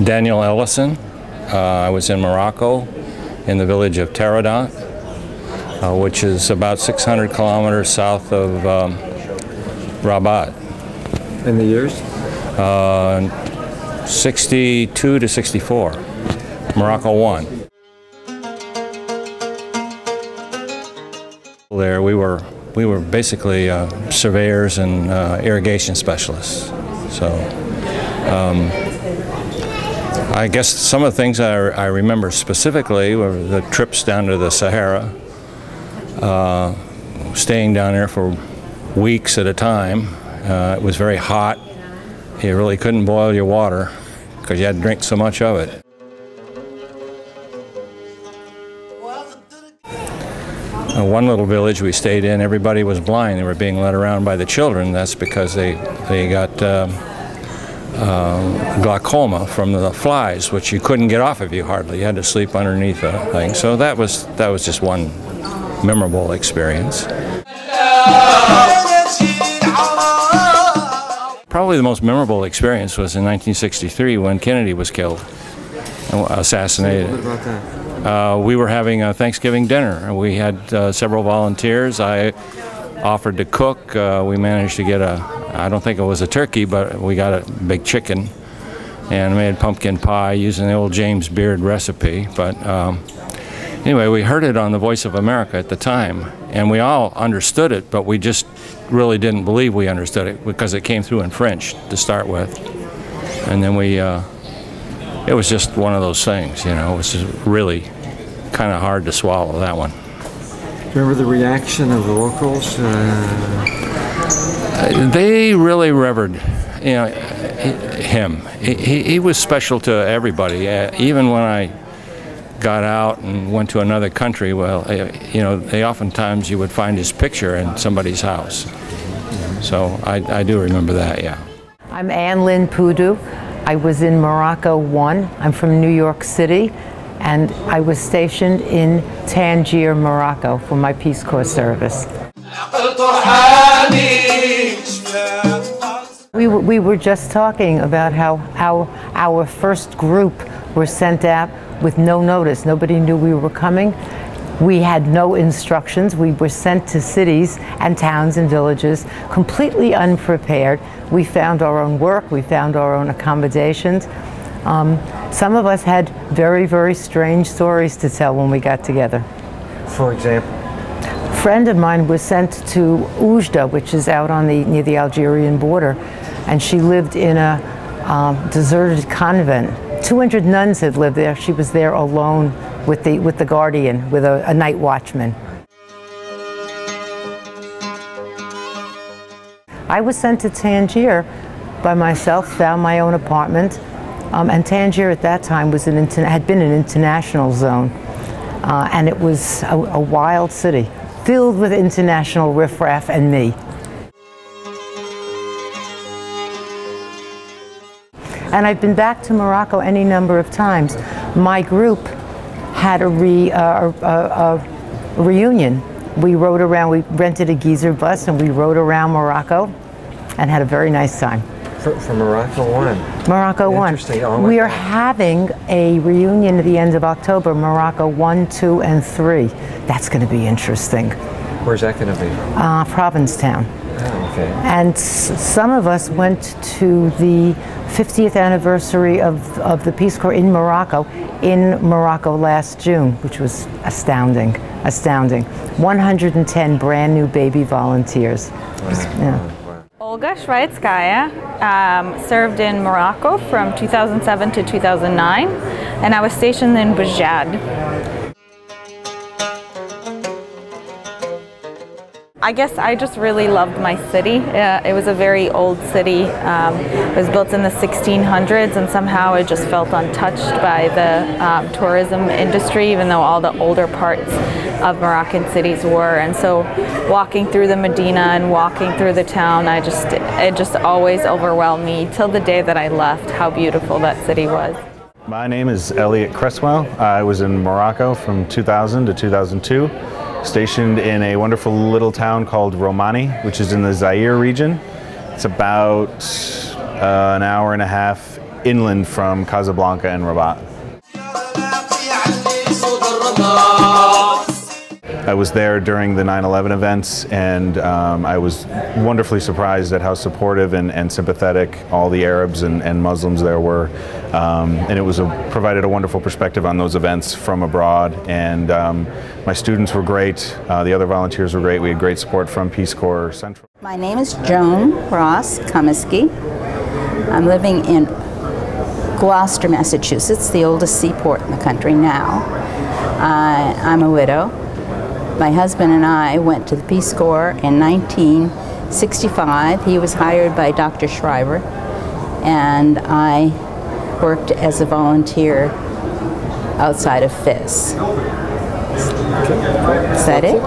Daniel Ellison. I was in Morocco in the village of Taradant, which is about 600 kilometers south of Rabat. In the years? 62 to 64. Morocco won. There we were basically surveyors and irrigation specialists. So I guess some of the things I remember specifically were the trips down to the Sahara, staying down there for weeks at a time. It was very hot. You really couldn't boil your water because you had to drink so much of it. One little village we stayed in, everybody was blind. They were being led around by the children. That's because they got glaucoma from the flies, which you couldn't get off of you hardly. You had to sleep underneath a thing. So that was just one memorable experience. Probably the most memorable experience was in 1963 when Kennedy was killed, assassinated. What about that? We were having a Thanksgiving dinner. We had several volunteers. I offered to cook. We managed to get I don't think it was a turkey, but we got a big chicken and made pumpkin pie using the old James Beard recipe. But anyway, we heard it on the Voice of America at the time, and we all understood it, but we just really didn't believe we understood it because it came through in French to start with. And then it was just one of those things, you know. It was just really kind of hard to swallow, that one. Do you remember the reaction of the locals? They really revered, you know, him. He was special to everybody. Even when I got out and went to another country, well, you know, oftentimes you would find his picture in somebody's house. So I do remember that, yeah. I'm Ann Lynn Poudou. I was in Morocco 1. I'm from New York City, and I was stationed in Tangier, Morocco for my Peace Corps service. We were just talking about how our first group were sent out with no notice. Nobody knew we were coming. We had no instructions. We were sent to cities and towns and villages completely unprepared. We found our own work. We found our own accommodations. Some of us had very, very strange stories to tell when we got together. For example? A friend of mine was sent to Oujda, which is out on near the Algerian border, and she lived in a deserted convent. 200 nuns had lived there. She was there alone with the guardian, with a night watchman. I was sent to Tangier by myself, found my own apartment, and Tangier at that time had been an international zone, and it was a wild city, filled with international riffraff and me. And I've been back to Morocco any number of times. My group had a reunion. We rode around, we rented a geezer bus and we rode around Morocco and had a very nice time. For Morocco 1? Morocco 1. Interesting. Oh, we are having a reunion at the end of October, Morocco 1, 2, and 3. That's going to be interesting. Where's that going to be? Provincetown. Oh, okay. And some of us went to the 50th anniversary of the Peace Corps in Morocco last June, which was astounding. 110 brand new baby volunteers. Wow. Yeah. Olga Shvaitskaya served in Morocco from 2007 to 2009, and I was stationed in Bajad. I guess I just really loved my city. It was a very old city. It was built in the 1600s, and somehow it just felt untouched by the tourism industry, even though all the older parts of Moroccan cities were. And so walking through the Medina and walking through the town, it just always overwhelmed me till the day that I left how beautiful that city was. My name is Elliot Cresswell. I was in Morocco from 2000 to 2002. Stationed in a wonderful little town called Romani, which is in the Zaire region. It's about an hour and a half inland from Casablanca and Rabat. I was there during the 9/11 events, and I was wonderfully surprised at how supportive and sympathetic all the Arabs and Muslims there were. And it was provided a wonderful perspective on those events from abroad. And my students were great. The other volunteers were great. We had great support from Peace Corps Central. My name is Joan Ross Comiskey. I'm living in Gloucester, Massachusetts, the oldest seaport in the country now. I'm a widow. My husband and I went to the Peace Corps in 1965. He was hired by Dr. Schreiber, and I worked as a volunteer outside of FIS. Is that it?